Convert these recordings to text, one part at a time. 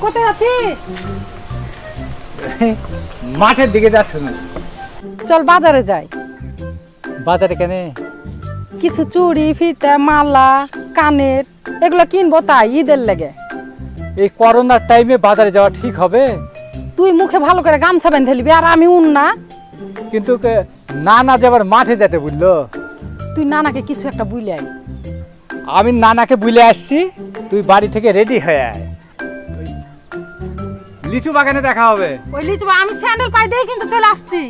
কোথায় আছিস? মাঠের দিকে যাচ্ছে না। চল বাজারে যাই। বাজারে কেন? কিছু চুড়ি ফিতা মালা কানের এগুলো কিনবো, তাই ঈদের লেগে। এই করোনার টাইমে বাজারে যাওয়া ঠিক হবে? তুই মুখে ভালো করে গামছা বেঁধে নিবি আর আমি উন্না। কিন্তু নানা যে আবার মাঠে যেতে বুঝলো। তুই নানাকে কিছু একটা বুঝলে আয়। আমি নানাকে বুঝলে আসছি, তুই বাড়ি থেকে রেডি হয়ে আয়। লিচু বাগানে দেখা হবে। ওই লিচু আমি স্যান্ডেল পাই দেখে কিন্তু চলে আসছি।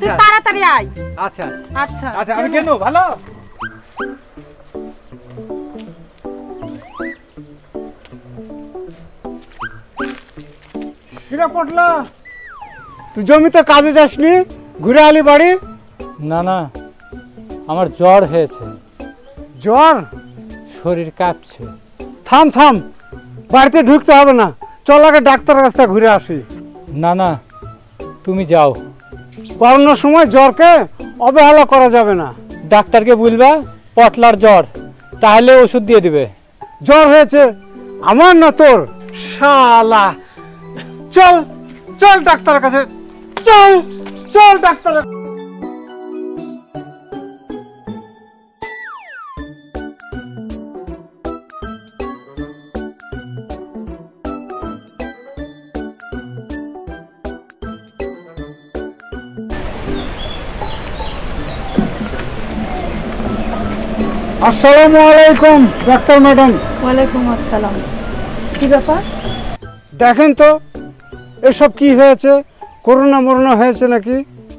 তুই আচ্ছা তাড়াতাড়ি আয়। আচ্ছা আচ্ছা আচ্ছা আমি কেন ভালো। কিরা পটলা, তুই জমিতে কাজে যাসনি, ঘুরে আলি বাড়ি? না না, আমার জ্বর হয়েছে। জ্বর? শরীর কাঁপছে। থাম থাম, বাড়িতে ঢুকতে হবে না, চল আগে ডাক্তারের কাছে ঘুরে আসি। না না, তুমি যাও। করোনার সময় জ্বরকে অবহেলা করা যাবে না। ডাক্তারকে বলবা পটলার জ্বর, তাহলে ওষুধ দিয়ে দিবে। জ্বর হয়েছে আমার না তোর? শালা, চল চল ডাক্তারের কাছে, চল চল ডাক্তারের। আসসালামু আলাইকুম ডাক্তার ম্যাডাম। ওয়ালাইকুম আসসালাম। কি ব্যাপার? দেখেন তো এসব কি হয়েছে, করোনা মরোনা হয়েছে নাকি?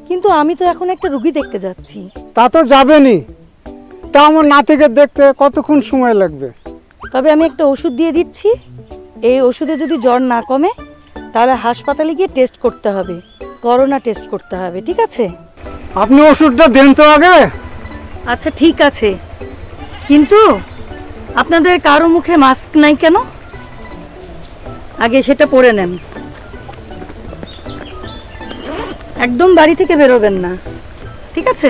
কিন্তু আমি তো এখন একটা রোগী দেখতে যাচ্ছি। তা তো যাবেনি, তা আমার নাতিকে দেখতে কতক্ষণ সময় লাগবে? তবে আমি একটা ওষুধ দিয়ে দিচ্ছি, এই ওষুধে যদি জ্বর না কমে তাহলে হাসপাতালে গিয়ে টেস্ট করতে হবে, করোনা টেস্ট করতে হবে, ঠিক আছে? আপনি ওষুধটা দেন তো আগে। আচ্ছা ঠিক আছে, কিন্তু আপনাদের কারো মুখে মাস্ক নাই কেন? আগে সেটা পরে নেন, একদম বাড়ি থেকে বেরোবেন না, ঠিক আছে?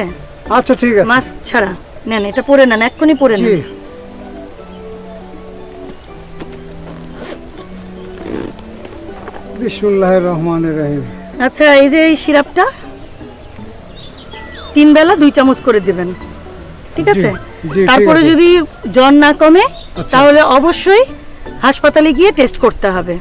আচ্ছা ঠিক আছে। মাস্ক ছাড়া নেন, এটা পরে নেন, এক্ষুনি পরে নেন। বিসমিল্লাহির রহমানির রহিম। আচ্ছা এই যে এই সিরাপটা 3 বেলা 2 চামচ করে দিবেন, ঠিক আছে? তারপরে যদি জ্বর না কমে তাহলে অবশ্যই হাসপাতালে গিয়ে টেস্ট করতে হবে।